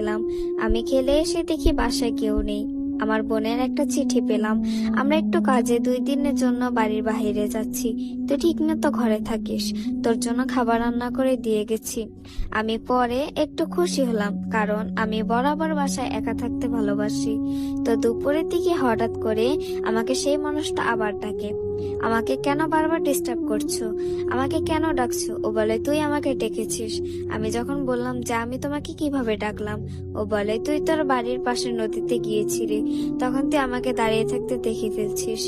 খেলাম। আমি খেলে এসে দেখি বাসায় কেউ নেই। আমার বোনের একটা চিঠি পেলাম, আমরা একটু কাজে 2 দিনের জন্য বাড়ির বাইরে যাচ্ছি, তুই ঠিক মতো ঘরে থাকিস, তোর জন্য খাবার রান্না করে দিয়ে গেছি। আমি পরে একটু খুশি হলাম, কারণ আমি বরাবর বাসায় একা থাকতে ভালোবাসি। তো দুপুরের দিকে হঠাৎ করে আমাকে সেই মানুষটা আবার ডাকে। আমাকে কেন বারবার ডিস্টার্ব করছো, আমাকে কেন ডাকছো? ও বলে তুই আমাকে ডেকেছিস। আমি যখন বললাম যে আমি তোমাকে কিভাবে ডাকলাম, ও বলে তুই তোর বাড়ির পাশে নদীতে গিয়েছিলি, তখন তুই আমাকে দাঁড়িয়ে থাকতে দেখে ফেলছিস।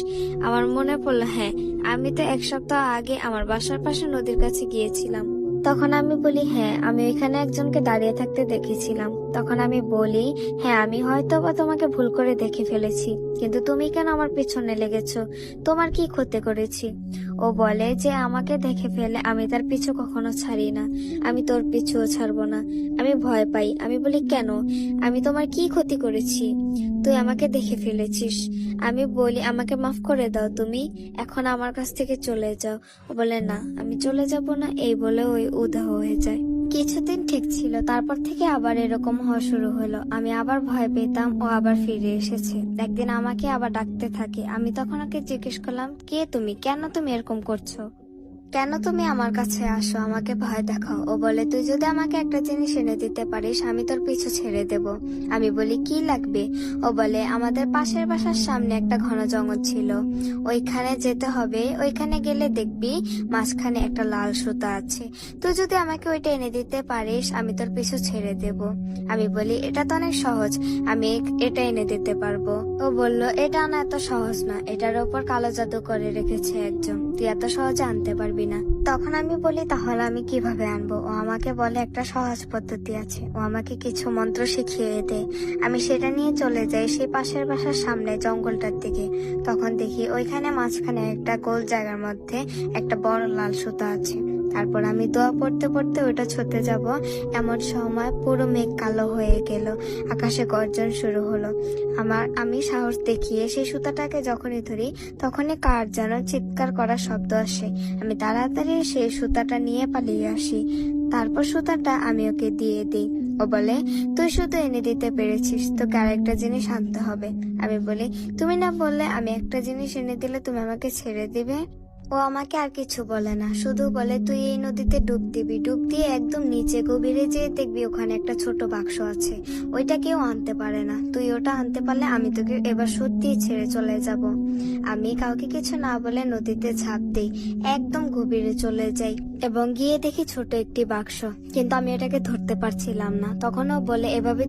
আমার মনে পড়লো, হ্যাঁ, আমি তো 1 সপ্তাহ আগে আমার বাসার পাশে নদীর কাছে গিয়েছিলাম। তখন আমি বলি, হ্যাঁ, আমি ওইখানে একজনকে দাঁড়িয়ে থাকতে দেখেছিলাম। তখন আমি বলি, হ্যাঁ, আমি হয়তো বা তোমাকে ভুল করে দেখে ফেলেছি, কিন্তু তুমি কেন আমার পিছনে লেগেছো? তোমার কি ক্ষতি করেছি? ও বলে যে আমাকে দেখে ফেলে আমি তার পিছু কখনো ছাড়ি না, আমি তোর পিছুও ছাড়বো না। আমি ভয় পাই। আমি বলি, কেন? আমি তোমার কি ক্ষতি করেছি? তুই আমাকে দেখে ফেলেছিস। আমি বলি, আমাকে মাফ করে দাও তুমি, এখন আমার কাছ থেকে চলে যাও। ও বলে, না, আমি চলে যাব না। এই বলে ওই উধাও হয়ে যায়। কিছুদিন ঠিক ছিল, তারপর থেকে আবার এরকম হওয়া শুরু হলো। আমি আবার ভয় পেতাম, ও আবার ফিরে এসেছে। একদিন আমাকে আবার ডাকতে থাকে। আমি তখন ওকে জিজ্ঞেস করলাম, কে তুমি, কেন তুমি এরকম করছো, কেন তুমি আমার কাছে আসো, আমাকে ভয় দেখাও? ও বলে, তুই যদি আমাকে একটা জিনিস এনে দিতে পারিস আমি তোর পিছু ছেড়ে দেব। আমি বলি, কি লাগবে? ও বলে, আমাদের পাশের বাসার সামনে একটা ঘন জঙ্গল ছিল, ওইখানে যেতে হবে। ওইখানে গেলে দেখবি মাঝখানে একটা লাল সুতা আছে, তুই যদি আমাকে ওইটা এনে দিতে পারিস আমি তোর পিছু ছেড়ে দেব। আমি বলি, এটা তো অনেক সহজ, আমি এটা এনে দিতে পারবো। ও বলল, এটা না, এত সহজ না, এটার উপর কালো জাদু করে রেখেছে একজন, তুই এত সহজে আনতে পারবি না। তখন আমি বলি, তাহলে আমি কিভাবে আনবো? ও আমাকে বলে একটা সহজ পদ্ধতি আছে। ও আমাকে কিছু মন্ত্র শিখিয়ে দেয়। আমি সেটা নিয়ে চলে যাই সেই পাশের বাসার সামনে জঙ্গলটার দিকে। তখন দেখি ওইখানে মাঝখানে একটা গোল জায়গার মধ্যে একটা বড় লাল সুতা আছে। তারপর আমি দোয়া পড়তে পড়তে ওটা ছুঁতে যাব, এমন সময় পুরো মেঘ কালো হয়ে গেল, আকাশে গর্জন শুরু হলো। আমি সাহস দেখিয়ে সেই সুতাটাকে যখনই ধরি, তখনই কার যেন চিৎকার করার শব্দ আসে। আমি তাড়াতাড়ি সেই সুতাটা নিয়ে পালিয়ে আসি। তারপর সুতাটা আমি ওকে দিয়ে দিই। ও বলে, তুই শুধু এনে দিতে পেরেছিস, তোকে আরেকটা জিনিস আনতে হবে। আমি বলি, তুমি না বললে আমি একটা জিনিস এনে দিলে তুমি আমাকে ছেড়ে দিবে? ও আমাকে আর কিছু বলে না, শুধু বলে, তুই এই নদীতে ডুব দিবি, ডুব দিয়ে একদম নিচে গভীরে যেয়ে দেখবি ওখানে একটা ছোট বাক্স আছে, ওইটা কেউ আনতে পারে না, তুই ওটা আনতে পারলে আমি তোকে এবার সত্যিই ছেড়ে চলে যাব। আমি কাউকে কিছু না বলে নদীতে ঝাঁপ দিই, একদম গভীরে চলে যাই এবং গিয়ে দেখি ছোট একটি বাক্স, কিন্তু আমি এটাকে ধরতে পারছিলাম না। তখন ও বলে, এভাবে